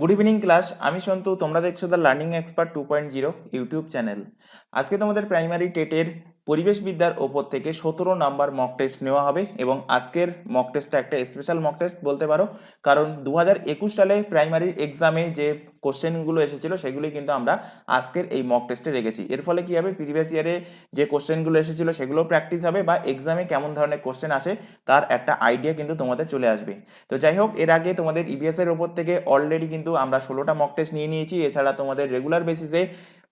Good evening class, আমি সন্তু। তোমরা দেখছো the learning expert 2.0 YouTube channel. আজকে তোমাদের প্রাইমারি টেটের পরিবেশবিদ্যার ওপর থেকে 17 নাম্বার মক টেস্ট নেওয়া হবে এবং আজকের মক টেস্টটা একটা স্পেশাল মক টেস্ট বলতে পারো, কারণ 2021 সালে প্রাইমারি এক্সামে যে কোশ্চেনগুলো এসেছিল সেগুলি কিন্তু আমরা আজকের এই মক টেস্টে রেখেছি। এর ফলে কি হবে, প্রিভিয়াস ইয়ারে যে কোশ্চেনগুলো এসেছিল সেগুলো প্র্যাকটিস হবে বা এক্সামে কেমন ধরনের কোশ্চেন আসে তার একটা আইডিয়া কিন্তু তোমাদের চলে আসবে। তো যাই হোক, এর আগে তোমাদের ইবিএস এর ওপর থেকে অলরেডি কিন্তু আমরা 16টা মক টেস্ট নিয়ে নিয়েছি। এছাড়া তোমাদের রেগুলার বেসিসে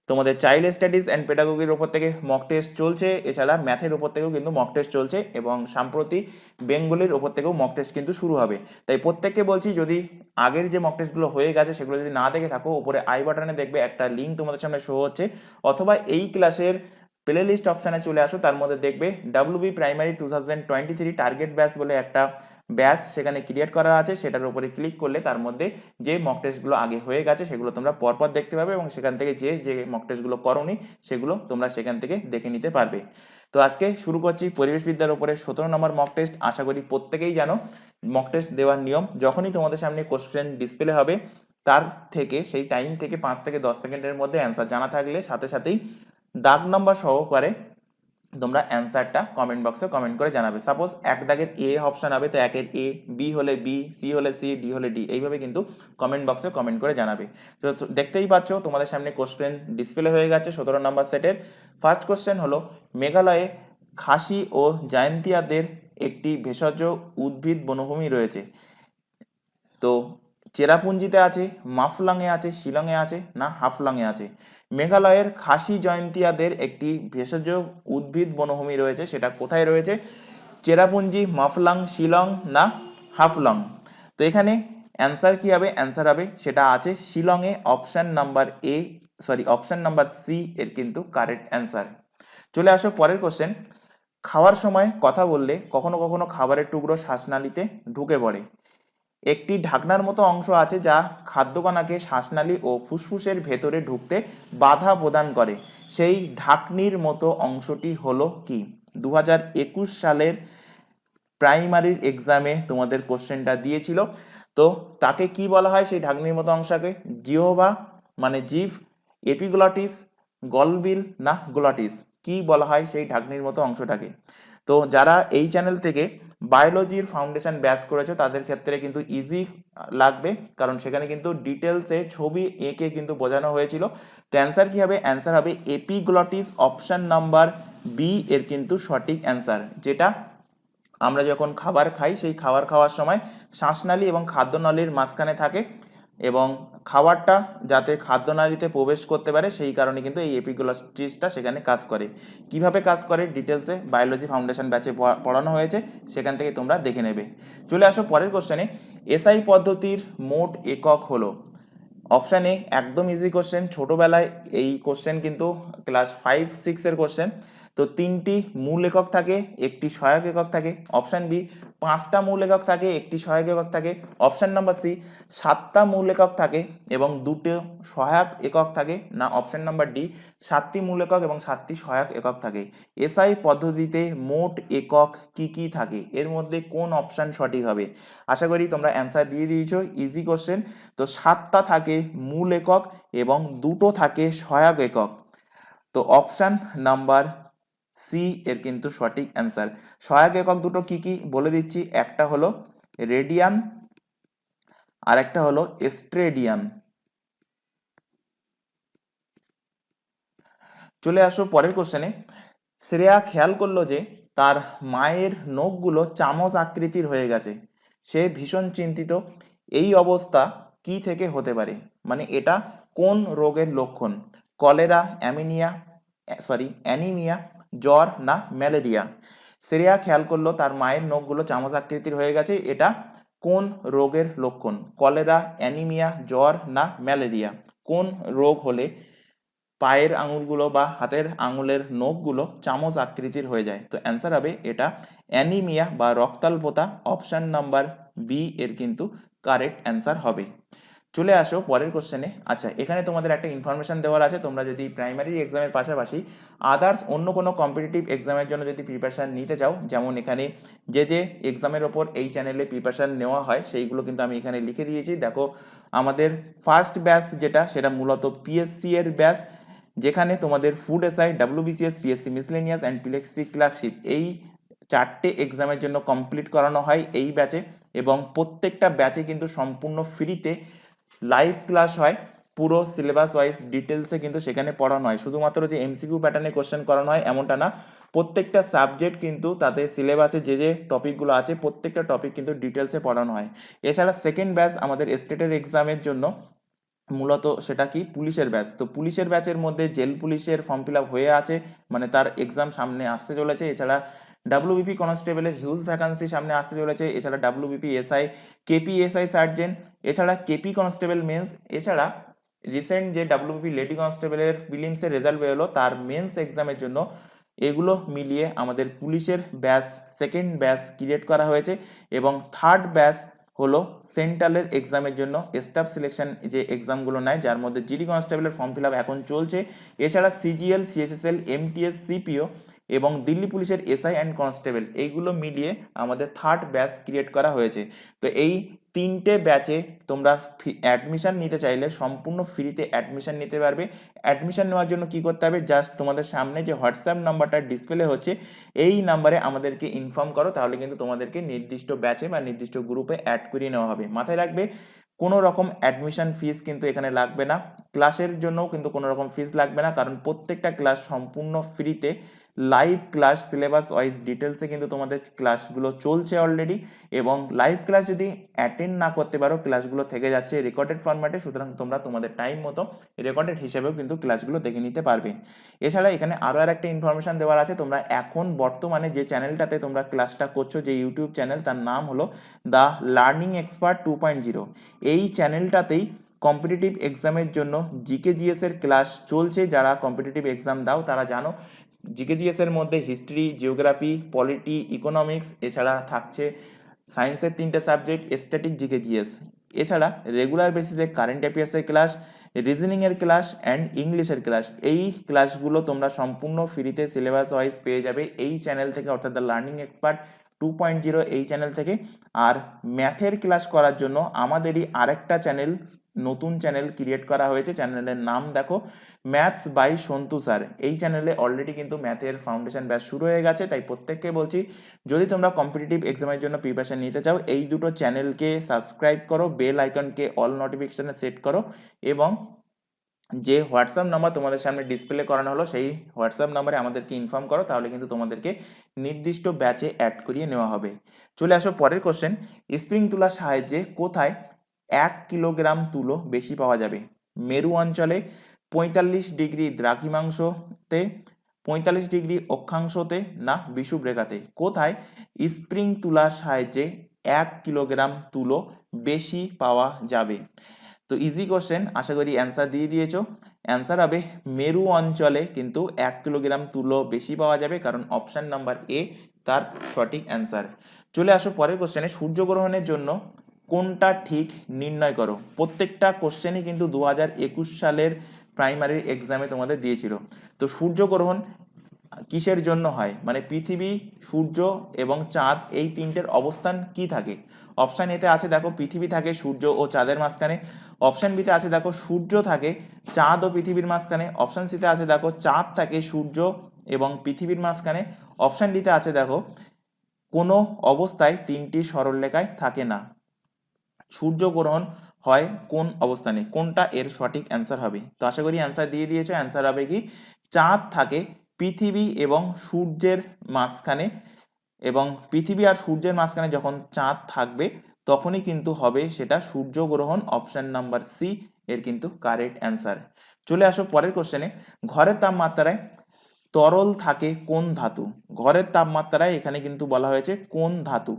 তোমাদের চাইল্ড স্টাডিজ অ্যান্ড পেডাগোগির ওপর থেকে মক টেস্ট চলছে। এছাড়া ম্যাথের ওপর থেকেও কিন্তু মক টেস্ট চলছে এবং সাম্প্রতি বেঙ্গলির ওপর থেকেও মক টেস্ট কিন্তু শুরু হবে। তাই প্রত্যেককে বলছি, যদি আগের যে মক টেস্টগুলো হয়ে গেছে সেগুলো যদি না দেখে থাকো, উপরে আই বাটনে দেখবে একটা লিঙ্ক তোমাদের সামনে শো হচ্ছে, অথবা এই ক্লাসের প্লে লিস্ট অপশানে চলে আসো, তার মধ্যে দেখবে ডাব্লিউবি প্রাইমারি 2023 টার্গেট ব্যাচ বলে একটা ব্যাচ সেখানে ক্রিয়েট করা আছে। সেটার উপরে ক্লিক করলে তার মধ্যে যে মক টেস্টগুলো আগে হয়ে গেছে সেগুলো তোমরা পরপর দেখতে পাবে এবং সেখান থেকে যে মক টেস্টগুলো করোনি সেগুলো তোমরা সেখান থেকে দেখে নিতে পারবে। তো আজকে শুরু করছি পরিবেশবিদ্যার উপরে 17 নম্বর মক টেস্ট। আশা করি প্রত্যেকেই জানো মক টেস্ট দেওয়ার নিয়ম। যখনই তোমাদের সামনে কোশ্চেন ডিসপ্লে হবে তার থেকে সেই টাইম থেকে 5 থেকে 10 সেকেন্ডের মধ্যে অ্যান্সার জানা থাকলে সাথে সাথেই দাগ নাম্বার সহকারে তোমরা অ্যান্সারটা কমেন্ট বক্সে কমেন্ট করে জানাবে। সাপোজ এক দাগের এ অপশন হবে, তো একের এ, বি হলে বি, সি হলে সি, ডি হলে ডি, এইভাবে কিন্তু কমেন্ট বক্সে কমেন্ট করে জানাবে। তো দেখতেই পাচ্ছ তোমাদের সামনে কোশ্চেন ডিসপ্লে হয়ে গেছে 17 নম্বর সেটের। ফার্স্ট কোশ্চেন হলো, মেঘালয়ে খাসি ও জায়ন্তিয়াদের একটি ভেষজ উদ্ভিদ বনভূমি রয়েছে। তো চেরাপুঞ্জিতে আছে, মাফলাংয়ে আছে, শিলংয়ে আছে, না হাফলংয়ে আছে? মেঘালয়ের খাসি জয়ন্তিয়াদের একটি ভেষজ উদ্ভিদ বনভূমি রয়েছে, সেটা কোথায় রয়েছে? চেরাপুঞ্জি, মাফলাং, শিলং, না হাফলং? তো এখানে অ্যান্সার কি হবে? অ্যান্সার হবে সেটা আছে শিলংয়ে। Option number A, sorry option number C এর কিন্তু কারেক্ট অ্যান্সার। চলে আসো পরের কোশ্চেন। খাওয়ার সময় কথা বললে কখনো কখনো খাবারের টুকরো শ্বাসনালীতে ঢুকে পড়ে। একটি ঢাকনার মতো অংশ আছে যা খাদ্যকণাকে শ্বাসনালী ও ফুসফুসের ভেতরে ঢুকতে বাধা প্রদান করে। সেই ঢাকনির মতো অংশটি হলো কি? 2021 সালের প্রাইমারির এক্সামে তোমাদের কোশ্চেনটা দিয়েছিল। তো তাকে কি বলা হয় সেই ঢাকনির মতো অংশকে? জিহ্বা মানে জিভ, এপিগ্লটিস, গলবিল, না গ্লটিস? কি বলা হয় সেই ঢাকনির মতো অংশটাকে? তো যারা এই চ্যানেল থেকে বায়োলজির ফাউন্ডেশন ব্যাচ করেছো তাদের ক্ষেত্রে কিন্তু ইজি লাগবে, কারণ সেখানে কিন্তু ডিটেলসে ছবি এঁকে কিন্তু বোঝানো হয়েছিল। তো অ্যান্সার কি হবে? অ্যান্সার হবে এপিগ্লটিস। অপশন নাম্বার বি এর কিন্তু সঠিক অ্যান্সার। যেটা আমরা যখন খাবার খাই সেই খাবার খাওয়ার সময় শ্বাসনালী এবং খাদ্যনালীর মাঝখানে থাকে এবং খাবারটা যাতে খাদ্যনালীতে প্রবেশ করতে পারে সেই কারণে কিন্তু এই এপিগ্লটিসটা সেখানে কাজ করে। কিভাবে কাজ করে ডিটেলসে বায়োলজি ফাউন্ডেশন ব্যাচে পড়ানো হয়েছে, সেখান থেকে তোমরা দেখে নেবে। চলে আসো পরের কোশ্চেনে। এসআই পদ্ধতির মোট একক হলো? অপশান এ একদম ইজি কোশ্চেন, ছোটোবেলায় এই কোশ্চেন কিন্তু ক্লাস 5-6 এর কোশ্চেন। তো 3টি মূল একক থাকে, একটি সহায়ক একক থাকে। অপশান বি 5টা মূল একক থাকে, একটি সহায়ক একক থাকে। অপশান নাম্বার সি 7টা মূল একক থাকে এবং 2টো সহায়ক একক থাকে, না অপশান নাম্বার ডি 7টি মূল একক এবং 7টি সহায়ক একক থাকে? এসআই পদ্ধতিতে মোট একক কি কি থাকে? এর মধ্যে কোন অপশান সঠিক হবে? আশা করি তোমরা অ্যান্সার দিয়ে দিয়েছো, ইজি কোশ্চেন। তো 7টা থাকে মূল একক এবং 2টো থাকে সহায়ক একক। তো অপশান নাম্বার সি এর কিন্তু সঠিক অ্যান্সার। সহায়ক একক দুটো কি কি বলে দিচ্ছি, একটা হলো রেডিয়ান আর একটা হলো স্ট্রেডিয়ান। চলে আসো পরের কোশ্চেনে। শ্রেয়া খেয়াল করলো যে তার মায়ের নখগুলো চামচ আকৃতির হয়ে গেছে। সে ভীষণ চিন্তিত। এই অবস্থা কি থেকে হতে পারে? মানে এটা কোন রোগের লক্ষণ? কলেরা, অ্যানিমিয়া, জ্বর, না ম্যালেরিয়া? শ্রেয়া খেয়াল করলো তার মায়ের নখগুলো চামচ আকৃতির হয়ে গেছে, এটা কোন রোগের লক্ষণ? কলেরা, অ্যানিমিয়া, জ্বর, না ম্যালেরিয়া? কোন রোগ হলে পায়ের আঙুলগুলো বা হাতের আঙুলের নখগুলো চামচ আকৃতির হয়ে যায়? তো অ্যান্সার হবে এটা অ্যানিমিয়া বা রক্তাল্পতা। অপশন নাম্বার বি এর কিন্তু কারেক্ট অ্যান্সার হবে। চলে আসো পরের কোশ্চেনে। আচ্ছা, এখানে তোমাদের একটা ইনফরমেশন দেওয়ার আছে, তোমরা যদি প্রাইমারি এক্সামের পাশাপাশি আদার্স অন্য কোনো কম্পিটিটিভ এক্সামের জন্য যদি প্রিপারেশান নিতে চাও, যেমন এখানে যে যে এক্সামের ওপর এই চ্যানেলে প্রিপারেশান নেওয়া হয় সেইগুলো কিন্তু আমি এখানে লিখে দিয়েছি। দেখো, আমাদের ফার্স্ট ব্যাচ যেটা, সেটা মূলত পিএসসি এর ব্যাচ, যেখানে তোমাদের food SI, WBCS, PSC miscellaneous and PSC clerkship এই 4টে এক্সামের জন্য কমপ্লিট করানো হয় এই ব্যাচে। এবং প্রত্যেকটা ব্যাচে কিন্তু সম্পূর্ণ ফ্রিতে লাইভ ক্লাস হয়, পুরো সিলেবাস ওয়াইজ ডিটেলসে কিন্তু সেখানে পড়ানো হয়। শুধুমাত্র যে এমসিকিউ প্যাটার্নে কোশ্চেন করানো হয় এমনটা না, প্রত্যেকটা সাবজেক্ট কিন্তু তাতে সিলেবাসে যে যে টপিকগুলো আছে প্রত্যেকটা টপিক কিন্তু ডিটেলসে পড়ানো হয়। এছাড়া সেকেন্ড ব্যাচ আমাদের স্টেটের এক্সামের জন্য, মূলত সেটা কি পুলিশের ব্যাচ। তো পুলিশের ব্যাচের মধ্যে জেল পুলিশের ফর্ম ফিল আপ হয়ে আছে, মানে তার এক্সাম সামনে আসতে চলেছে। এছাড়া ডাব্লিউবিপি কনস্টেবলের হিউজ ভ্যাকান্সি সামনে আসতে চলেছে। এছাড়া WBP SI, KP SI sergeant, এছাড়া কেপি কনস্টেবল মেন্স, এছাড়া রিসেন্ট যে ডাব্লিউবিপি লেডি কনস্টেবলের ফিলিমসের রেজাল্ট বেরোলো তার মেন্স এক্সামের জন্য, এগুলো মিলিয়ে আমাদের পুলিশের ব্যাচ সেকেন্ড ব্যাচ ক্রিয়েট করা হয়েছে। এবং থার্ড ব্যাচ হলো সেন্ট্রালের এক্সামের জন্য স্টাফ সিলেকশন যে এক্সামগুলো নেয়, যার মধ্যে জিডি কনস্টেবলের ফর্ম ফিল আপ এখন চলছে। এছাড়া সিজিএল, সিএসএসএল, এমটিএস, সিপিও এবং দিল্লি পুলিশের এসআই অ্যান্ড কনস্টেবল, এইগুলো মিলিয়ে আমাদের থার্ড ব্যাচ ক্রিয়েট করা হয়েছে। তো এই 3টে ব্যাচে তোমরা অ্যাডমিশন নিতে চাইলে সম্পূর্ণ ফ্রিতে অ্যাডমিশন নিতে পারবে। অ্যাডমিশন নেওয়ার জন্য কি করতে হবে, জাস্ট তোমাদের সামনে যে হোয়াটসঅ্যাপ নাম্বারটা ডিসপ্লে হচ্ছে এই নাম্বারে আমাদেরকে ইনফর্ম করো, তাহলে কিন্তু তোমাদেরকে নির্দিষ্ট ব্যাচে বা নির্দিষ্ট গ্রুপে অ্যাড করিয়ে নেওয়া হবে। মাথায় রাখবে, কোনো রকম অ্যাডমিশন ফিস কিন্তু এখানে লাগবে না, ক্লাসের জন্যও কিন্তু কোনো রকম ফিস লাগবে না, কারণ প্রত্যেকটা ক্লাস সম্পূর্ণ ফ্রিতে লাইভ ক্লাস সিলেবাস ওয়াইজ ডিটেলসে কিন্তু তোমাদের ক্লাসগুলো চলছে অলরেডি। এবং লাইভ ক্লাস যদি অ্যাটেন্ড না করতে পারো, ক্লাসগুলো থেকে যাচ্ছে রেকর্ডেড ফরম্যাটে, সুতরাং তোমরা তোমাদের টাইম মতো রেকর্ডেড হিসেবেও কিন্তু ক্লাসগুলো দেখে নিতে পারবে। এছাড়া এখানে আরও আর একটা ইনফরমেশন দেওয়ার আছে, তোমরা এখন বর্তমানে যে চ্যানেলটাতে তোমরা ক্লাসটা করছো, যে ইউটিউব চ্যানেল, তার নাম হলো দ্য লার্নিং এক্সপার্ট 2.0। এই চ্যানেলটাতেই কম্পিটিটিভ এক্সামের জন্য জিকে জিএস এর ক্লাস চলছে। যারা কম্পিটিটিভ এক্সাম দাও তারা জানো, জিকে জিএস এর মধ্যে হিস্ট্রি, জিওগ্রাফি, পলিটি, ইকোনমিক্স, এছাড়া থাকছে সায়েন্সের 3টে সাবজেক্ট, স্ট্যাটিক, জিকে জিএস। এছাড়া রেগুলার বেসিসে কারেন্ট অ্যাফেয়ার্সের ক্লাস, রিজনিংয়ের ক্লাস অ্যান্ড ইংলিশের ক্লাস, এই ক্লাসগুলো তোমরা সম্পূর্ণ ফ্রিতে সিলেবাস ওয়াইজ পেয়ে যাবে এই চ্যানেল থেকে, অর্থাৎ দ্য লার্নিং এক্সপার্ট 2.0 এই চ্যানেল থেকে। আর ম্যাথের ক্লাস করার জন্য আমাদেরই আরেকটা চ্যানেল, নতুন চ্যানেল ক্রিয়েট করা হয়েছে। চ্যানেলের নাম দেখো, ম্যাথস বাই সন্তু স্যার। এই চ্যানেলে অলরেডি কিন্তু ম্যাথের ফাউন্ডেশন ব্যাচ শুরু হয়ে গেছে, তাই প্রত্যেককে বলছি, যদি তোমরা কম্পিটিটিভ এক্সামের জন্য প্রিপারেশন নিতে চাও, এই দুটো চ্যানেলকে সাবস্ক্রাইব করো, বেল আইকনকে অল নোটিফিকেশনে সেট করো, এবং যে হোয়াটসঅ্যাপ নাম্বার তোমাদের সামনে ডিসপ্লে করানো হলো সেই হোয়াটসঅ্যাপ নাম্বারে আমাদেরকে ইনফর্ম করো, তাহলে কিন্তু তোমাদেরকে নির্দিষ্ট ব্যাচে অ্যাড করিয়ে নেওয়া হবে। চলে আসো পরের কোশ্চেন। স্প্রিং তুলার সাহায্যে কোথায় 1 কিলোগ্রাম তুলো বেশি পাওয়া যাবে? মেরু অঞ্চলে, 45 ডিগ্রি দ্রাঘিমাংশতে, 45 ডিগ্রি অক্ষাংশতে, না বিষুবরেখাতে? কোথায় স্প্রিং তুলার সাহায্যে 1 কিলোগ্রাম তুলো বেশি পাওয়া যাবে? তো ইজি কোশ্চেন, আশা করি অ্যান্সার দিয়ে দিয়েছো। অ্যান্সার হবে মেরু অঞ্চলে কিন্তু 1 কিলোগ্রাম তুলো বেশি পাওয়া যাবে, কারণ অপশন নাম্বার এ তার সঠিক অ্যান্সার। চলে আসো পরের কোশ্চেনে। সূর্যগ্রহণের জন্য কোনটা ঠিক নির্ণয় করো। প্রত্যেকটা কোশ্চেনই কিন্তু 2021 সালের প্রাইমারি এক্সামে তোমাদের দিয়েছিল। তো সূর্যগ্রহণ কিসের জন্য হয়, মানে পৃথিবী, সূর্য এবং চাঁদ, এই 3টের অবস্থান কি থাকে? অপশান এতে আছে দেখো, পৃথিবী থাকে সূর্য ও চাঁদের মাঝখানে। অপশান বিতে আছে দেখো, সূর্য থাকে চাঁদ ও পৃথিবীর মাঝখানে। অপশান সিতে আছে দেখো, চাঁদ থাকে সূর্য এবং পৃথিবীর মাঝখানে। অপশান ডিতে আছে দেখো, কোনো অবস্থায় 3টি সরলরেখায় থাকে না। সূর্যগ্রহণ হয় কোন অবস্থানে, কোনটা এর সঠিক অ্যান্সার হবে? তো আশা করি অ্যান্সার দিয়ে দিয়েছো। অ্যান্সার হবে কি, চাঁদ থাকে পৃথিবী এবং সূর্যের মাঝখানে, এবং পৃথিবী আর সূর্যের মাঝখানে যখন চাঁদ থাকবে তখনই কিন্তু হবে সেটা সূর্যগ্রহণ। অপশন নাম্বার সি এর কিন্তু কারেক্ট অ্যান্সার। চলে আসো পরের কোশ্চেনে। ঘরের তাপমাত্রায় তরল থাকে কোন ধাতু? ঘরের তাপমাত্রায় এখানে কিন্তু বলা হয়েছে কোন ধাতু।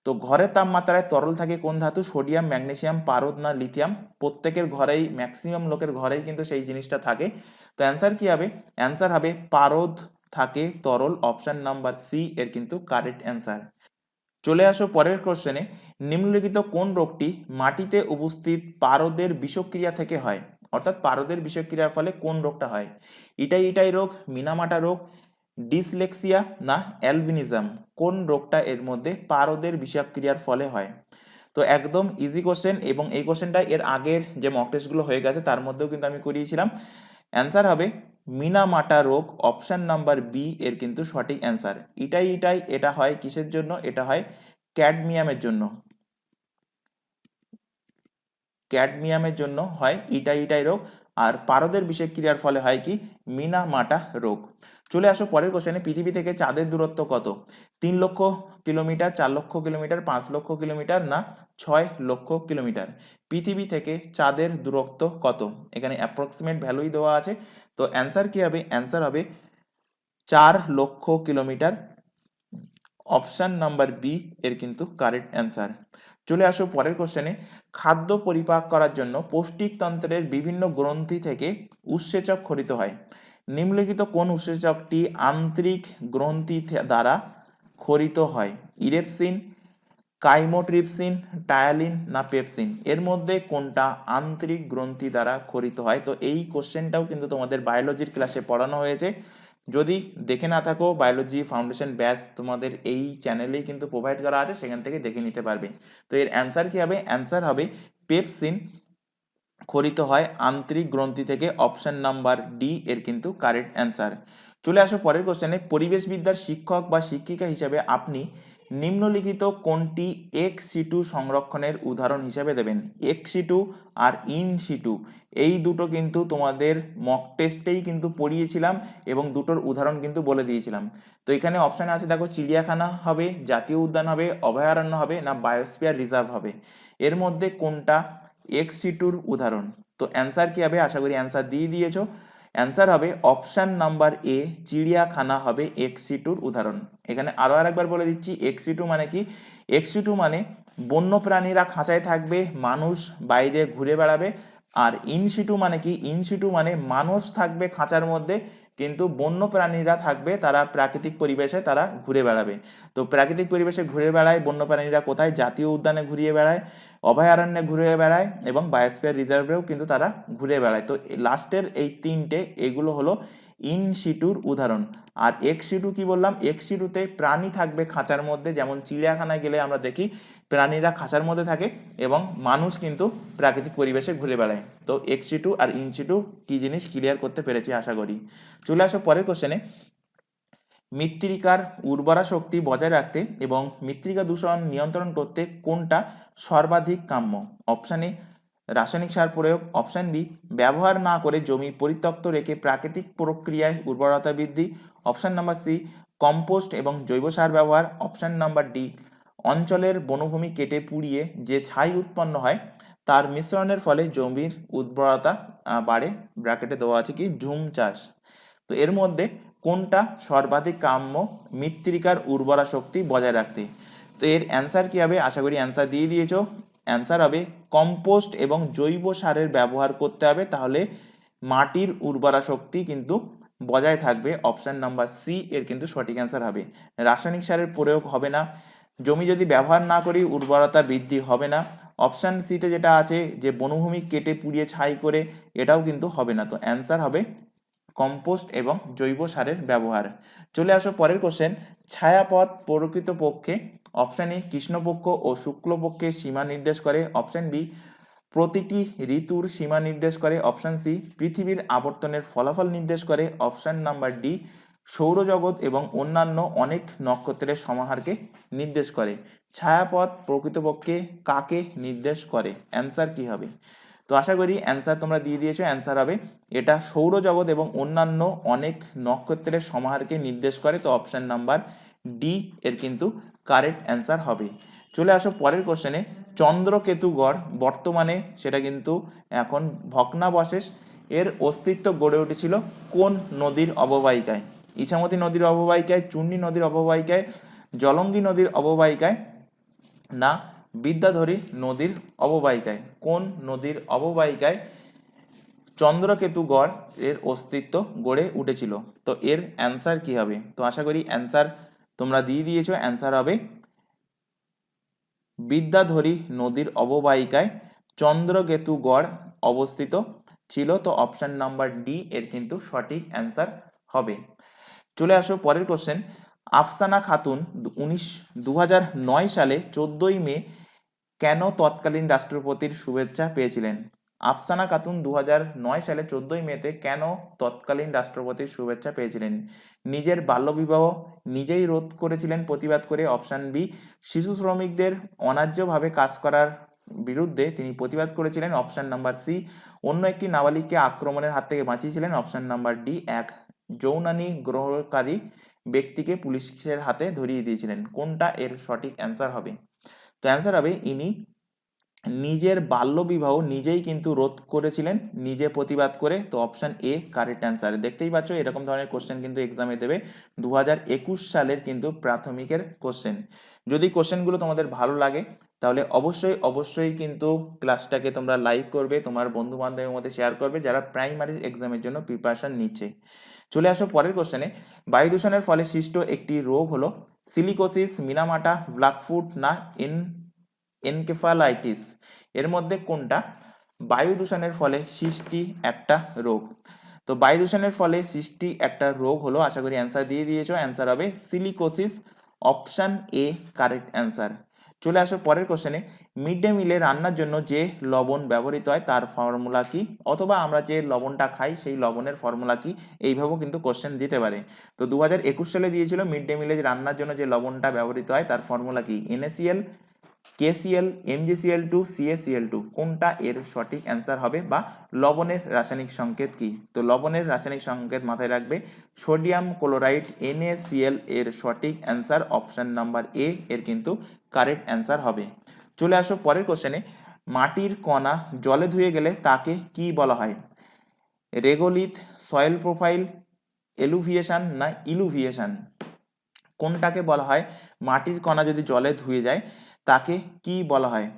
তো ঘরের তাপমাত্রায় তরল থাকে কোন ধাতু? সোডিয়াম, ম্যাগনেসিয়াম, পারদ না লিথিয়াম? প্রত্যেকের ঘরেই, ম্যাক্সিমাম লোকের ঘরেই কিন্তু সেই জিনিসটা থাকে। তো অ্যান্সার কি হবে? অ্যান্সার হবে পারদ থাকে তরল। অপশন নাম্বার সি এর কিন্তু কারেক্ট অ্যান্সার। চলে আসো পরের কোশ্চেনে, নিম্নলিখিত কোন রোগটি মাটিতে উপস্থিত পারদের বিষক্রিয়া থেকে হয়? অর্থাৎ পারদের বিষক্রিয়ার ফলে কোন রোগটা হয়? ইটাই রোগ, মিনামাটা রোগ, ডিসলেক্সিয়া না অ্যালবিনিজম? কোন রোগটা এর মধ্যে পারদের বিষক্রিয়ার ফলে হয়? তো একদম ইজি কোশ্চেন, এবং এই কোশ্চেনটা এর আগের যে মক টেস্টগুলো হয়ে গেছে তার মধ্যেও কিন্তু আমি করিয়েছিলাম। অ্যান্সার হবে মিনামাটা রোগ, অপশন নাম্বার বি এর কিন্তু সঠিক অ্যান্সার। এটা হয় কিসের জন্য? এটা হয় ক্যাডমিয়ামের জন্য। ক্যাডমিয়ামের জন্য হয় ইটাই রোগ, আর পারদের বিষক্রিয়ার ফলে হয় কি? মিনামাটা রোগ। চলে আসো পরের কোশ্চেনে, পৃথিবী থেকে চাঁদের দূরত্ব কত? 3 লক্ষ কিলোমিটার, 4 লক্ষ কিলোমিটার, 5 লক্ষ কিলোমিটার না 6 লক্ষ কিলোমিটার? পৃথিবী থেকে চাঁদের দূরত্ব কত? এখানে অ্যাপ্রক্সিমেট ভ্যালুই দেওয়া আছে। তো অ্যান্সার কি হবে? অ্যান্সার হবে 4 লক্ষ কিলোমিটার। অপশন নাম্বার বি এর কিন্তু কারেক্ট অ্যান্সার। চলে আসো পরের কোশ্চেনে, খাদ্য পরিপাক করার জন্য পৌষ্টিকতন্ত্রের বিভিন্ন গ্রন্থি থেকে উৎসেচক খরিত হয়। নিম্নলিখিত কোন উৎসেচকটি আন্তরিক গ্রন্থি দ্বারা খরিত হয়? ইরেপসিন, কাইমোট্রিপসিন, টায়ালিন না পেপসিন? এর মধ্যে কোনটা আন্তরিক গ্রন্থি দ্বারা খরিত হয়? তো এই কোশ্চেনটাও কিন্তু তোমাদের বায়োলজির ক্লাসে পড়ানো হয়েছে। যদি দেখে না থাকো, বায়োলজি ফাউন্ডেশন ব্যাচ তোমাদের এই চ্যানেলেই কিন্তু প্রোভাইড করা আছে, সেখান থেকে দেখে নিতে পারবে। তো এর অ্যান্সার কি হবে? অ্যান্সার হবে পেপসিন খরিত হয় আন্তরিক গ্রন্থি থেকে। অপশন নাম্বার ডি এর কিন্তু কারেক্ট অ্যান্সার। চলে আসো পরের কোশ্চেনে, পরিবেশবিদ্যার শিক্ষক বা শিক্ষিকা হিসেবে আপনি নিম্নলিখিত কোনটি এক্স সিটু সংরক্ষণের উদাহরণ হিসেবে দেবেন? X situ R in situ এই দুটো কিন্তু তোমাদের মক টেস্টেই কিন্তু পড়িয়েছিলাম, এবং দুটোর উদাহরণ কিন্তু বলে দিয়েছিলাম। তো এখানে অপশানে আছে দেখো, চিড়িয়াখানা হবে, জাতীয় উদ্যান হবে, অভয়ারণ্য হবে না বায়োস্ফিয়ার রিজার্ভ হবে? এর মধ্যে কোনটা এক্স সিটুর উদাহরণ? তো অ্যান্সার কি হবে? আশা করি অ্যান্সার দিয়ে দিয়েছো। অ্যান্সার হবে অপশান নাম্বার এ, চিড়িয়াখানা হবে এক্স সিটুর উদাহরণ। এখানে আরো আরেকবার বলে দিচ্ছি, এক্স সিটু মানে কি? এক্স সিটু মানে বন্য প্রাণীরা খাঁচায় থাকবে, মানুষ বাইরে ঘুরে বেড়াবে। আর ইন সিটু মানে কি? ইন সিটু মানে মানুষ থাকবে খাঁচার মধ্যে, কিন্তু বন্য প্রাণীরা থাকবে, তারা প্রাকৃতিক পরিবেশে তারা ঘুরে বেড়াবে। তো প্রাকৃতিক পরিবেশে ঘুরে বেড়ায় বন্য প্রাণীরা কোথায়? জাতীয় উদ্যানে ঘুরিয়ে বেড়ায়, অভয়ারণ্যে ঘুরে বেড়ায়, এবং বায়োস্ফিয়ার রিজার্ভেও কিন্তু তারা ঘুরে বেড়ায়। তো লাস্টের এই তিনটে, এগুলো হলো ইন সিটুর উদাহরণ। আর এক্স সিটু কি বললাম? এক্স সিটুতে প্রাণী থাকবে খাঁচার মধ্যে, যেমন চিড়িয়াখানায় গেলে আমরা দেখি প্রাণীরা খাঁচার মধ্যে থাকে, এবং মানুষ কিন্তু প্রাকৃতিক পরিবেশে ঘুরে বেড়ায়। তো x situ R in situ কি জিনিস ক্লিয়ার করতে পেরেছি আশা করি। চলে আসো পরের কোশ্চেনে, মৃত্তিকার উর্বরা শক্তি বজায় রাখতে এবং মৃত্তিকা দূষণ নিয়ন্ত্রণ করতে কোনটা সর্বাধিক কাম্য? অপশান এ রাসায়নিক সার প্রয়োগ, অপশান বি ব্যবহার না করে জমি পরিত্যক্ত রেখে প্রাকৃতিক প্রক্রিয়ায় উর্বরতা বৃদ্ধি, অপশান নাম্বার সি কম্পোস্ট এবং জৈব সার ব্যবহার, অপশান নাম্বার ডি অঞ্চলের বনভূমি কেটে পুড়িয়ে যে ছাই উৎপন্ন হয় তার মিশ্রণের ফলে জমির উর্বরতা বাড়ে, ব্র্যাকেটে দেওয়া আছে কি ঝুম চাষ। তো এর মধ্যে কোনটা সর্বাধিক কাম্য মৃত্তিকার উর্বরা শক্তি বজায় রাখতে? তো এর অ্যান্সার কি হবে? আশা করি অ্যান্সার দিয়ে দিয়েছো। অ্যান্সার হবে কম্পোস্ট এবং জৈব সারের ব্যবহার করতে হবে, তাহলে মাটির উর্বরা শক্তি কিন্তু বজায় থাকবে। অপশন নাম্বার সি এর কিন্তু সঠিক অ্যান্সার হবে। রাসায়নিক সারের প্রয়োগ হবে না, জমি যদি ব্যবহার না করি উর্বরতা বৃদ্ধি হবে না। অপশান সিতে যেটা আছে যে বনভূমি কেটে পুড়িয়ে ছাই করে, এটাও কিন্তু হবে না। তো অ্যান্সার হবে কম্পোস্ট এবং জৈব সারের ব্যবহার। চলে আসো পরের কোশ্চেন, ছায়াপথ প্রকৃতপক্ষে অপশান এ কৃষ্ণপক্ষ ও শুক্লপক্ষের সীমা নির্দেশ করে, অপশান বি প্রতিটি ঋতুর সীমা নির্দেশ করে, অপশান সি পৃথিবীর আবর্তনের ফলাফল নির্দেশ করে, অপশান নাম্বার ডি সৌরজগৎ এবং অন্যান্য অনেক নক্ষত্রের সমাহারকে নির্দেশ করে। ছায়াপথ প্রকৃতপক্ষে কাকে নির্দেশ করে? অ্যান্সার কি হবে? তো আশা করি অ্যান্সার তোমরা দিয়ে দিয়েছো। অ্যান্সার হবে এটা সৌরজগৎ এবং অন্যান্য অনেক নক্ষত্রের সমাহারকে নির্দেশ করে। তো অপশান নাম্বার ডি এর কিন্তু কারেক্ট অ্যান্সার হবে। চলে আসো পরের কোশ্চেনে, চন্দ্রকেতু গড় বর্তমানে সেটা কিন্তু এখন ভগ্নাবশেষ, এর অস্তিত্ব গড়ে উঠেছিল কোন নদীর অববাহিকায়? ইছামতি নদীর অববাহিকায়, চূর্ণী নদীর অববাহিকায়, জলঙ্গি নদীর অববাহিকায় না বিদ্যাধরী নদীর অববাহিকায়? কোন নদীর অববাহিকায় চন্দ্রকেতু গড় এর অস্তিত্ব গড়ে উঠেছিল? তো এর অ্যান্সার কি হবে? তো আশা করি অ্যান্সার তোমরা দিয়ে দিয়েছো। অ্যান্সার হবে বিদ্যাধরী নদীর অববাহিকায় চন্দ্রকেতুগড় অবস্থিত ছিল? তো অপশন নাম্বার ডি এর কিন্তু সঠিক অ্যান্সার হবে। চলে আসো পরের কোশ্চেন। আফসানা খাতুন 2009 সালে 14ই মে কেন তৎকালীন রাষ্ট্রপতির শুভেচ্ছা পেয়েছিলেন? আফসানা খাতুন 2009 সালে 14ই মেতে কেন তৎকালীন রাষ্ট্রপতির শুভেচ্ছা পেয়েছিলেন? নিজের বাল্যবিবাহ নিজেই রোধ করেছিলেন প্রতিবাদ করে, অপশন বি শিশু শ্রমিকদের অন্যায্যভাবে কাজ করার বিরুদ্ধে তিনি প্রতিবাদ করেছিলেন, অপশন নাম্বার সি অন্য একটি নাবালিককে আক্রমণের হাত থেকে বাঁচিয়েছিলেন, অপশন নাম্বার ডি এক যৌনানি গ্রহণকারী ব্যক্তিকে পুলিশের হাতে ধরিয়ে দিয়েছিলেন। কোনটা এর সঠিক অ্যান্সার হবে? তো অ্যান্সার হবে ইনি নিজের বাল্যবিবাহ নিজেই কিন্তু রোধ করেছিলেন নিজে প্রতিবাদ করে। তো অপশন এ কারেক্ট অ্যান্সার। দেখতেই পাচ্ছ এরকম ধরনের কোশ্চেন কিন্তু এক্সামে দেবে 2021 সালের কিন্তু প্রাথমিকের কোশ্চেন। যদি কোশ্চেনগুলো তোমাদের ভালো লাগে তাহলে অবশ্যই কিন্তু ক্লাসটাকে তোমরা লাইক করবে, তোমার বন্ধু বান্ধবের মধ্যে শেয়ার করবে যারা প্রাইমারির এক্সামের জন্য প্রিপারেশন নিচ্ছে। চলে আসো পরের কোশ্চেনে। বায়ু দূষণের ফলে সৃষ্ট একটি রোগ হলো সিলিকোসিস, মিনামাটা, ব্ল্যাকফুট না এনকেফালাইটিস? এর মধ্যে কোনটা বায়ু দূষণের ফলে সৃষ্টি একটা রোগ? তো বায়ু দূষণের ফলে সৃষ্টি একটা রোগ হলো, আশা করি অ্যান্সার দিয়ে দিয়েছো, অ্যান্সার হবে silicosis, option A correct answer. চলে আসো পরের কোশ্চেনে। মিড ডে মিলে রান্নার জন্য যে লবণ ব্যবহৃত হয় তার ফর্মুলা কি? অথবা আমরা যে লবণটা খাই সেই লবণের ফর্মুলা কি? এইভাবেও কিন্তু কোশ্চেন দিতে পারে। তো 2021 সালে দিয়েছিল মিড ডে মিলে রান্নার জন্য যে লবণটা ব্যবহৃত হয় তার ফর্মুলা কি? NaCl, KCl, MgCl2, CaCl2? কোনটা এর সঠিক অ্যান্সার হবে? বা লবণের রাসায়নিক সংকেত কি? তো লবণের রাসায়নিক সংকেত মাথায় রাখবে সোডিয়াম ক্লোরাইড, NaCl। এর সঠিক অ্যান্সার অপশন নাম্বার এ এর কিন্তু কারেক্ট অ্যান্সার হবে। চলে আসো পরের কোশ্চেনে। মাটির কণা জলে ধুয়ে গেলে তাকে কি বলা হয়? রেগোলিথ, সয়েল প্রোফাইল, এলুভিয়েশন না ইলুভিয়েশন? কোনটাকে বলা হয় মাটির কণা যদি জলে ধুয়ে যায় তাকে কি বলা হয়?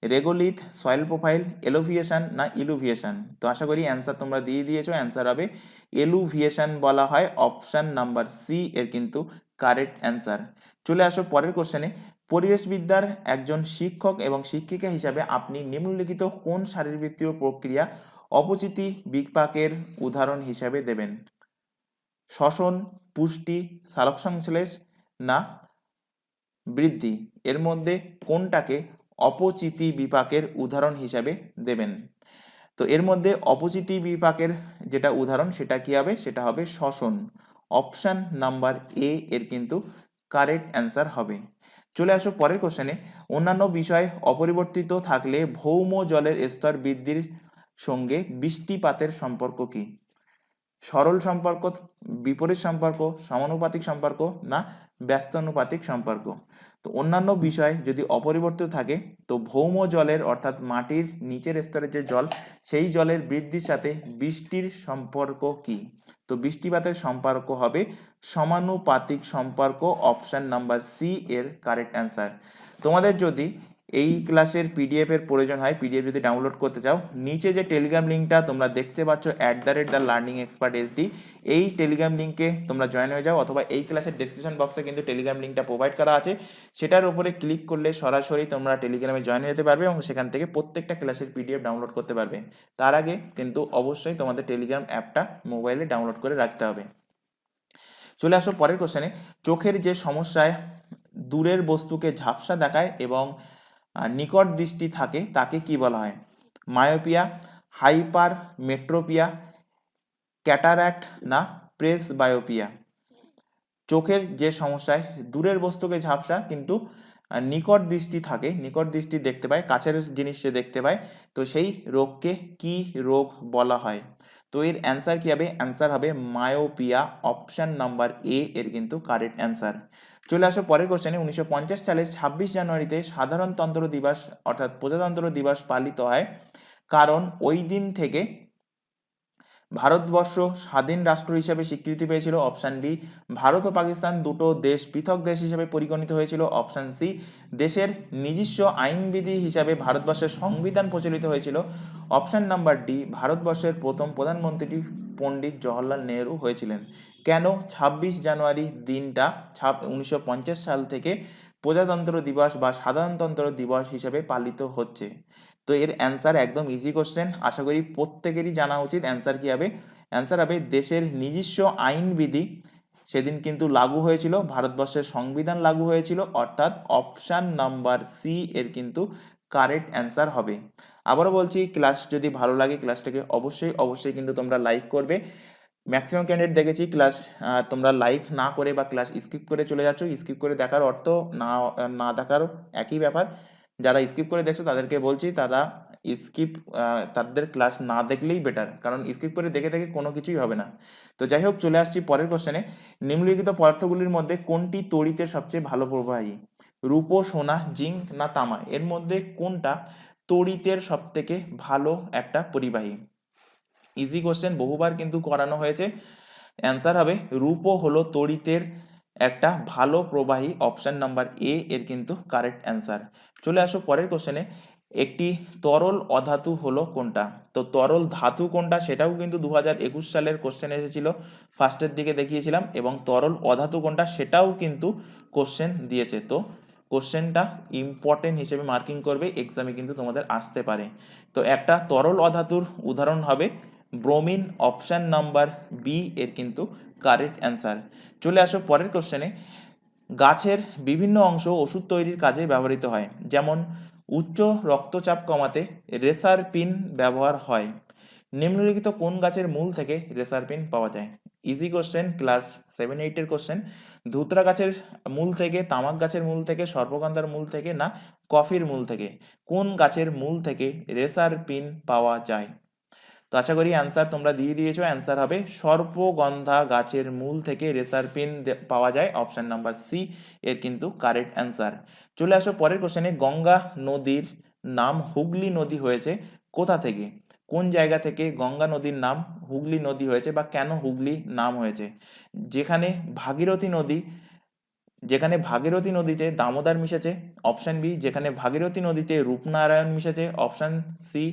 রেগোলিথ, সয়েল প্রোফাইল, এলোভিয়েশন না ইলুভিয়েশন? তো আশা করি অ্যান্সার তোমরা দিয়ে দিয়েছো, অ্যান্সার হবে এলুভিয়েশন বলা হয়, অপশন নাম্বার সি এর কিন্তু কারেক্ট অ্যান্সার। চলে আসো পরের কোশ্চেনে। পরিবেশবিদ্যার একজন শিক্ষক এবং শিক্ষিকা হিসাবে আপনি নিম্নলিখিত কোন শারীরবৃত্তীয় প্রক্রিয়া অপচিতি বিপাকের উদাহরণ হিসাবে দেবেন? শ্বসন, পুষ্টি, সালোকসংশ্লেষ না বৃদ্ধি? এর মধ্যে কোনটাকে অপচিতি বিপাকের উদাহরণ হিসাবে দেবেন? তো এর মধ্যে অপচিতি বিপাকের যেটা উদাহরণ সেটা কি হবে? সেটা হবে শ্বসন, অপশন নাম্বার এ এর কিন্তু কারেক্ট অ্যান্সার হবে। চলে আসো পরের কোশ্চেনে। অন্যান্য বিষয় অপরিবর্তিত থাকলে ভৌম জলের স্তর বৃদ্ধির সঙ্গে বৃষ্টিপাতের সম্পর্ক কি? সরল সম্পর্ক, বিপরীত সম্পর্ক, সমানুপাতিক সম্পর্ক না ব্যস্তানুপাতিক সম্পর্ক? তো অন্যান্য বিষয় যদি অপরিবর্তিত থাকে তো ভৌম জলের অর্থাৎ মাটির নিচের স্তরের যে জল সেই জলের বৃদ্ধির সাথে বৃষ্টির সম্পর্ক কি? তো বৃষ্টিপাতের সম্পর্ক হবে সমানুপাতিক সম্পর্ক, অপশন নাম্বার সি এর কারেক্ট অ্যান্সার। তোমাদের যদি এই ক্লাসের পিডিএফ এর প্রয়োজন হয়, পিডিএফ যদি ডাউনলোড করতে চাও, নিচে যে টেলিগ্রাম লিঙ্কটা তোমরা দেখতে পাচ্ছ @TheLearningExpertSD, এই টেলিগ্রাম লিঙ্কে তোমরা জয়েন হয়ে যাও, অথবা এই ক্লাসের ডেসক্রিপশন বক্সে কিন্তু টেলিগ্রাম লিঙ্কটা প্রোভাইড করা আছে, সেটার উপরে ক্লিক করলে সরাসরি তোমরা টেলিগ্রামে জয়েন হতে পারবে এবং সেখান থেকে প্রত্যেকটা ক্লাসের পিডিএফ ডাউনলোড করতে পারবে। তার আগে কিন্তু অবশ্যই তোমাদের টেলিগ্রাম অ্যাপটা মোবাইলে ডাউনলোড করে রাখতে হবে। চলে আসো পরের কোশ্চেনে। চোখের যে সমস্যায় দূরের বস্তুকে ঝাপসা দেখায় এবং নিকট দৃষ্টি থাকে তাকে কি বলা হয়? মায়োপিয়া, হাইপার মেট্রোপিয়া, ক্যাটারাক্ট না প্রেসবায়োপিয়া? চোখের যে সমস্যায় দূরের বস্তুকে ঝাপসা কিন্তু নিকট দৃষ্টি থাকে, নিকট দৃষ্টি দেখতে পায়, কাছের জিনিস সে দেখতে পায়, তো সেই রোগকে কি রোগ বলা হয়? তো এর অ্যান্সার কি হবে? অ্যান্সার হবে মায়োপিয়া, অপশন নাম্বার এ এর কিন্তু কারেক্ট অ্যান্সার। চলে আসো পরের কোশ্চেনে। 1950 সালে 26 জানুয়ারিতে সাধারণতন্ত্র দিবস অর্থাৎ প্রজাতন্ত্র দিবস পালিত হয় কারণ ওই দিন থেকে ভারতবর্ষ স্বাধীন রাষ্ট্র হিসেবে স্বীকৃতি পেয়েছিল, অপশন বি ভারত ও পাকিস্তান দুটো দেশ পৃথক দেশ হিসেবে পরিগণিত হয়েছিল, অপশন সি দেশের নিজস্ব আইনবিধি হিসাবে ভারতবর্ষের সংবিধান প্রচলিত হয়েছিল, অপশন নাম্বার ডি ভারতবর্ষের প্রথম প্রধানমন্ত্রী পণ্ডিত জওহরলাল নেহরু হয়েছিলেন। কেন 26 জানুয়ারি দিনটা 1950 সাল থেকে প্রজাতন্ত্র দিবস বা সাধারণতন্ত্র দিবস হিসেবে পালিত হচ্ছে? তো এর অ্যান্সার একদম ইজি কোশ্চেন, আশা করি প্রত্যেকেরই জানা উচিত। অ্যান্সার কি হবে? অ্যান্সার হবে দেশের নিজস্ব আইনবিধি সেদিন কিন্তু লাগু হয়েছিল, ভারতবর্ষের সংবিধান লাগু হয়েছিল, অর্থাৎ অপশান নাম্বার সি এর কিন্তু কারেক্ট অ্যান্সার হবে। আবারও বলছি, ক্লাস যদি ভালো লাগে ক্লাসটাকে অবশ্যই অবশ্যই কিন্তু তোমরা লাইক করবে। ম্যাক্সিমাম ক্যান্ডিডেট দেখেছি ক্লাস তোমরা লাইক না করে বা ক্লাস স্কিপ করে চলে যাচ্ছ। স্কিপ করে দেখার অর্থ না না দেখারও একই ব্যাপার। যারা স্কিপ করে দেখছো তাদেরকে বলছি তারা স্কিপ তাদের ক্লাস না দেখলেই বেটার, কারণ স্কিপ করে দেখে দেখে কোনো কিছুই হবে না। তো যাই হোক, চলে আসছি পরের কোশ্চেনে। নিম্নলিখিত পদার্থগুলির মধ্যে কোনটি তড়িতের সবচেয়ে ভালো প্রবাহী? রূপো, সোনা, জিঙ্ক না তামা? এর মধ্যে কোনটা তড়িতের সব থেকে ভালো একটা পরিবাহী? ইজি কোশ্চেন, বহুবার কিন্তু করানো হয়েছে। অ্যান্সার হবে রূপো হলো তড়িতের একটা ভালো প্রবাহী, অপশন নাম্বার এ এর কিন্তু কারেক্ট অ্যান্সার। চলে আসো পরের কোশ্চেনে। একটি তরল অধাতু হলো কোনটা? তো তরল ধাতু কোনটা সেটাও কিন্তু 2021 সালের কোশ্চেন এসেছিল, ফার্স্টের দিকে দেখিয়েছিলাম, এবং তরল অধাতু কোনটা সেটাও কিন্তু কোশ্চেন দিয়েছে। তো কোশ্চেনটা ইম্পর্টেন্ট হিসেবে মার্কিং করবে, এক্সামে কিন্তু তোমাদের আসতে পারে। তো একটা তরল অধাতুর উদাহরণ হবে ব্রোমিন, অপশান নাম্বার বি এর কিন্তু কারেক্ট অ্যান্সার। চলে আসো পরের কোশ্চেনে। গাছের বিভিন্ন অংশ ওষুধ তৈরির কাজে ব্যবহৃত হয়, যেমন উচ্চ রক্তচাপ কমাতে রেসারপিন ব্যবহার হয়। নিম্নলিখিত কোন গাছের মূল থেকে রেসারপিন পাওয়া যায়? Easy question, class 7-8 question. ধুতরা গাছের মূল থেকে, তামাক গাছের মূল থেকে, সর্পগন্ধার মূল থেকে, না কফির মূল থেকে? কোন গাছের মূল থেকে রেসারপিন পাওয়া যায়? তো আশা করি অ্যান্সার তোমরা দিয়ে দিয়েছো। অ্যান্সার হবে সর্পগন্ধা গাছের মূল থেকে রেসারপিন পাওয়া যায়, অপশন নাম্বার সি এর কিন্তু কারেক্ট অ্যান্সার। চলে আসো পরের কোশ্চেনে। গঙ্গা নদীর নাম হুগলি নদী হয়েছে কোথা থেকে? কোন জায়গা থেকে গঙ্গা নদীর নাম হুগলি নদী হয়েছে, বা কেন হুগলি নাম হয়েছে? যেখানে ভাগীরথী নদী, যেখানে ভাগীরথী নদীতে দামোদর মিশেছে, অপশন বি। যেখানে ভাগীরথী নদীতে রূপনারায়ণ মিশেছে, অপশন সি।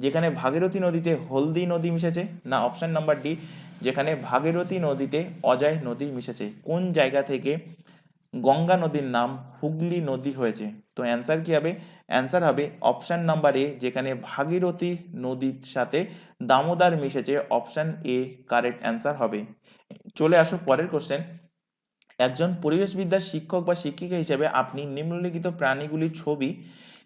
যেখানে ভাগীরথী নদীতে হলদি নদী মিশেছে, না অপশন নাম্বার ডি। যেখানে ভাগীরথী নদীতে অজয় নদী মিশেছে? কোন জায়গা থেকে গঙ্গা নদীর নাম হুগলি নদী হয়েছে? তো অ্যান্সার কি হবে? অ্যান্সার হবে অপশন নাম্বার এ, যেখানে ভাগীরথী নদীর সাথে দামোদর মিশেছে, অপশন এ কারেক্ট অ্যান্সার হবে। চলে আসো পরের কোশ্চেন। একজন পরিবেশবিদ্যার শিক্ষক বা শিক্ষিকা হিসেবে আপনি নিম্নলিখিত প্রাণীগুলির ছবি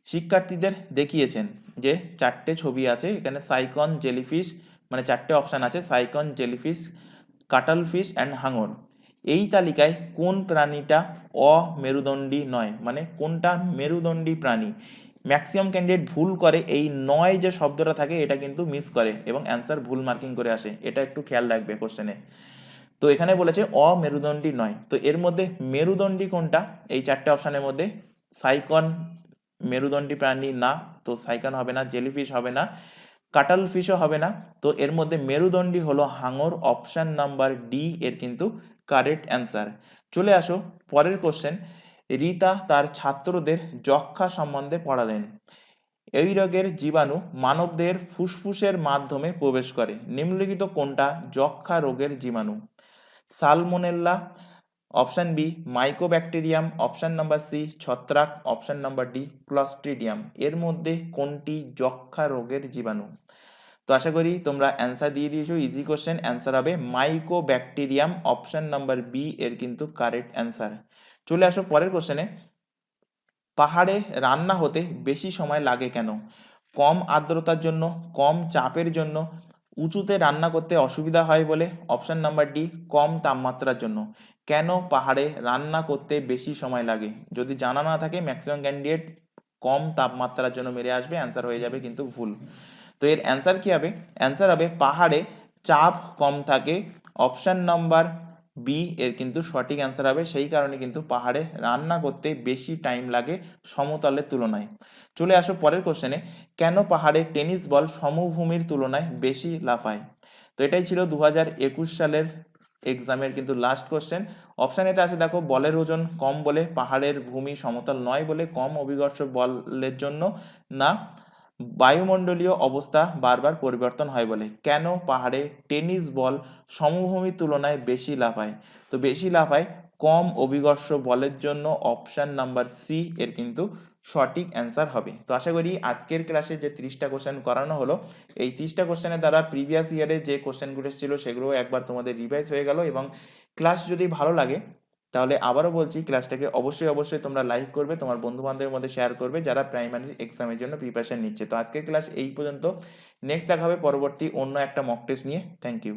শিক্ষার্থীদের দেখিয়েছেন। যে 4টে ছবি আছে এখানে, সাইকন, জেলিফিশ, মানে 4টে অপশান আছে, সাইকন, জেলিফিশ, কাটলফিশ অ্যান্ড হাঙর। এই তালিকায় কোন প্রাণীটা অমেরুদণ্ডী নয়, মানে কোনটা মেরুদণ্ডী প্রাণী? ম্যাক্সিমাম ক্যান্ডিডেট ভুল করে, এই নয় যে শব্দটা থাকে এটা কিন্তু মিস করে এবং অ্যান্সার ভুল মার্কিং করে আসে, এটা একটু খেয়াল রাখবে কোশ্চেনে। তো এখানে বলেছে অমেরুদণ্ডী নয়, তো এর মধ্যে মেরুদণ্ডী কোনটা? এই 4টে অপশানের মধ্যে সাইকন মেরুদণ্ডী প্রাণী না, তো সাইকন হবে না, জেলিফিশ হবে না, কাটাল ফিশও হবে না। তো এর মধ্যে মেরুদণ্ডী হলো হাঙর, অপশান নাম্বার ডি এর কিন্তু কারেক্ট অ্যান্সার। চলে আসো পরের কোশ্চেন। রীতা তার ছাত্রদের যক্ষা সম্বন্ধে পড়ালেন। এই রোগের জীবাণু মানবদেহের ফুসফুসের মাধ্যমে প্রবেশ করে। নিম্নলিখিত কোনটা যক্ষা রোগের জীবাণু? Salmonella, option B mycobacterium, option number C ছত্রাক, অপশন নাম্বার ডি ক্লস্ট্রিডিয়াম। এর মধ্যে কোনটি যক্ষা রোগের জীবাণু? তো আশা করি তোমরা অ্যান্সার দিয়ে দিয়েছো, ইজি কোশ্চেন। অ্যান্সার হবে মাইকোব্যাকটেরিয়াম, অপশন নাম্বার বি এর কিন্তু কারেক্ট অ্যান্সার। চলে আসো পরের কোশ্চেনে। পাহাড়ে রান্না হতে বেশি সময় লাগে কেন? কম আর্দ্রতার জন্য, কম চাপের জন্য, উঁচুতে রান্না করতে অসুবিধা হয় বলে, অপশন নাম্বার ডি কম তাপমাত্রার জন্য। কেন পাহাড়ে রান্না করতে বেশি সময় লাগে? যদি জানা না থাকে ম্যাক্সিমাম ক্যান্ডিডেট কম তাপমাত্রার জন্য মেরে আসবে, অ্যান্সার হয়ে যাবে কিন্তু ভুল। তো এর অ্যান্সার কি হবে? অ্যান্সার হবে পাহাড়ে চাপ কম থাকে, অপশন নাম্বার বি এর কিন্তু সঠিক অ্যান্সার হবে। সেই কারণে কিন্তু পাহাড়ে রান্না করতে বেশি টাইম লাগে সমতলের তুলনায়। চলে আসো পরের কোশ্চেনে। কেন পাহাড়ে টেনিস বল সমভূমির তুলনায় বেশি লাফায়? তো এটাই ছিল 2021 সালের এক্সামের কিন্তু লাস্ট কোশ্চেন। অপশন এতে আছে দেখো, বলের ওজন কম বলে, পাহাড়ের ভূমি সমতল নয় বলে, কম অভিকর্ষ বলের জন্য, না বায়ুমণ্ডলীয় অবস্থা বারবার পরিবর্তন হয় বলে। কেন পাহাড়ে টেনিস বল সমভূমির তুলনায় বেশি লাফায়? তো বেশি লাফায় কম অভিঘর্ষ বলের জন্য অপশান নাম্বার সি এর কিন্তু সঠিক অ্যান্সার হবে। তো আশা করি আজকের ক্লাসে যে 30টা কোশ্চেন করানো হলো, এই 30টা কোশ্চেনের দ্বারা প্রিভিয়াস ইয়ারে যে কোশ্চেনগুলো ছিল সেগুলো একবার তোমাদের রিভাইজ হয়ে গেল। এবং ক্লাস যদি ভালো লাগে তাহলে আবারও বলছি, ক্লাসটাকে অবশ্যই তোমরা লাইক করবে, তোমার বন্ধু বান্ধবের মধ্যে শেয়ার করবে যারা প্রাইমারি এক্সামের জন্য প্রিপারেশন নিচ্ছে। তো আজকের ক্লাস এই পর্যন্ত, নেক্সট দেখা হবে পরবর্তী অন্য একটা মক টেস্ট নিয়ে। Thank you.